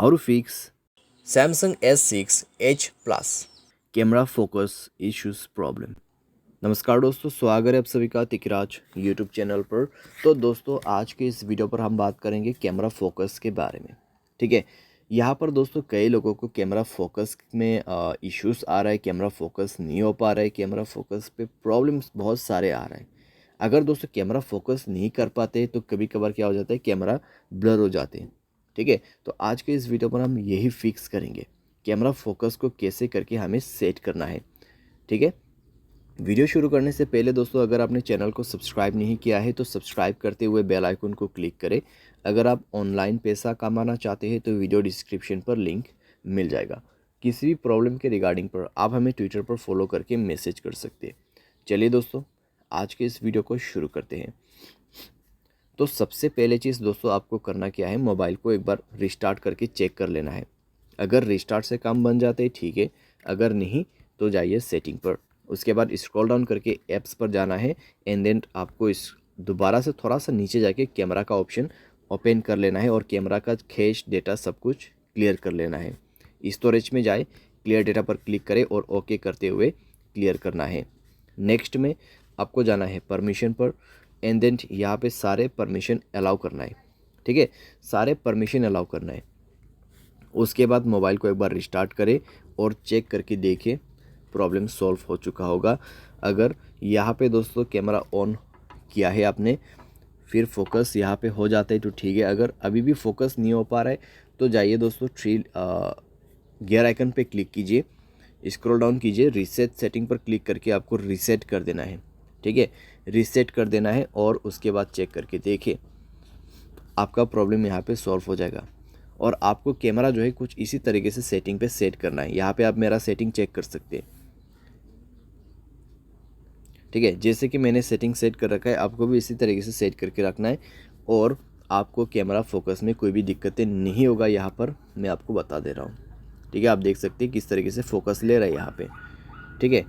How to fix Samsung S6 Edge Plus। Camera focus issues problem. नमस्कार दोस्तों, स्वागत है आप सभी का तिकराज यूट्यूब चैनल पर। तो दोस्तों, आज के इस वीडियो पर हम बात करेंगे कैमरा फोकस के बारे में। ठीक है, यहाँ पर दोस्तों कई लोगों को कैमरा फोकस में इश्यूज आ रहा है, कैमरा फोकस नहीं हो पा रहा है, कैमरा फोकस पे प्रॉब्लम्स बहुत सारे आ रहे हैं। अगर दोस्तों कैमरा फोकस नहीं कर पाते तो कभी कभार क्या हो जाता है, कैमरा ब्लर हो जाते हैं। ठीक है, तो आज के इस वीडियो पर हम यही फिक्स करेंगे, कैमरा फोकस को कैसे करके हमें सेट करना है। ठीक है, वीडियो शुरू करने से पहले दोस्तों, अगर आपने चैनल को सब्सक्राइब नहीं किया है तो सब्सक्राइब करते हुए बेल आइकन को क्लिक करें। अगर आप ऑनलाइन पैसा कमाना चाहते हैं तो वीडियो डिस्क्रिप्शन पर लिंक मिल जाएगा। किसी भी प्रॉब्लम के रिगार्डिंग पर आप हमें ट्विटर पर फॉलो करके मैसेज कर सकते हैं। चलिए दोस्तों, आज के इस वीडियो को शुरू करते हैं। तो सबसे पहले चीज़ दोस्तों आपको करना क्या है, मोबाइल को एक बार रिस्टार्ट करके चेक कर लेना है। अगर रिस्टार्ट से काम बन जाते हैं ठीक है, अगर नहीं तो जाइए सेटिंग पर। उसके बाद स्क्रॉल डाउन करके ऐप्स पर जाना है एंड देन आपको इस दोबारा से थोड़ा सा नीचे जाके कैमरा का ऑप्शन ओपन कर लेना है और कैमरा का कैश डेटा सब कुछ क्लियर कर लेना है। स्टोरेज में जाए, क्लियर डेटा पर क्लिक करें और ओके करते हुए क्लियर करना है। नेक्स्ट में आपको जाना है परमिशन पर एंड देन यहाँ पे सारे परमिशन अलाउ करना है। ठीक है, सारे परमिशन अलाउ करना है। उसके बाद मोबाइल को एक बार रिस्टार्ट करें और चेक करके देखें प्रॉब्लम सॉल्व हो चुका होगा। अगर यहाँ पे दोस्तों कैमरा ऑन किया है आपने, फिर फोकस यहाँ पे हो जाता है तो ठीक है। अगर अभी भी फोकस नहीं हो पा रहा है तो जाइए दोस्तों गियर आइकन पे क्लिक कीजिए, स्क्रॉल डाउन कीजिए, रीसेट सेटिंग पर क्लिक करके आपको रीसेट कर देना है। ठीक है, रीसेट कर देना है और उसके बाद चेक करके देखिए आपका प्रॉब्लम यहाँ पे सॉल्व हो जाएगा। और आपको कैमरा जो है कुछ इसी तरीके से सेटिंग पे सेट करना है। यहाँ पे आप मेरा सेटिंग चेक कर सकते हैं। ठीक है, जैसे कि मैंने सेटिंग सेट कर रखा है, आपको भी इसी तरीके से सेट करके रखना है और आपको कैमरा फोकस में कोई भी दिक्कतें नहीं होगा। यहाँ पर मैं आपको बता दे रहा हूँ। ठीक है, आप देख सकते हैं किस तरीके से फोकस ले रहा है यहाँ पे। ठीक है,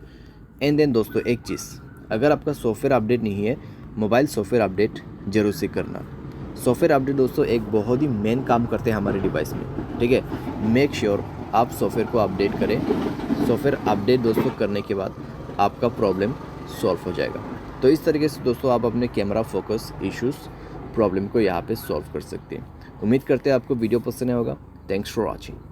एंड देन दोस्तों एक चीज़, अगर आपका सॉफ्टवेयर अपडेट नहीं है, मोबाइल सॉफ्टवेयर अपडेट जरूर से करना। सॉफ्टवेयर अपडेट दोस्तों एक बहुत ही मेन काम करते हैं हमारे डिवाइस में। ठीक है, मेक श्योर आप सॉफ्टवेयर को अपडेट करें। सॉफ्टवेयर अपडेट दोस्तों करने के बाद आपका प्रॉब्लम सॉल्व हो जाएगा। तो इस तरीके से दोस्तों आप अपने कैमरा फोकस इश्यूज़ प्रॉब्लम को यहाँ पे सॉल्व कर सकते हैं। उम्मीद करते हैं आपको वीडियो पसंद आया होगा। Thanks for watching.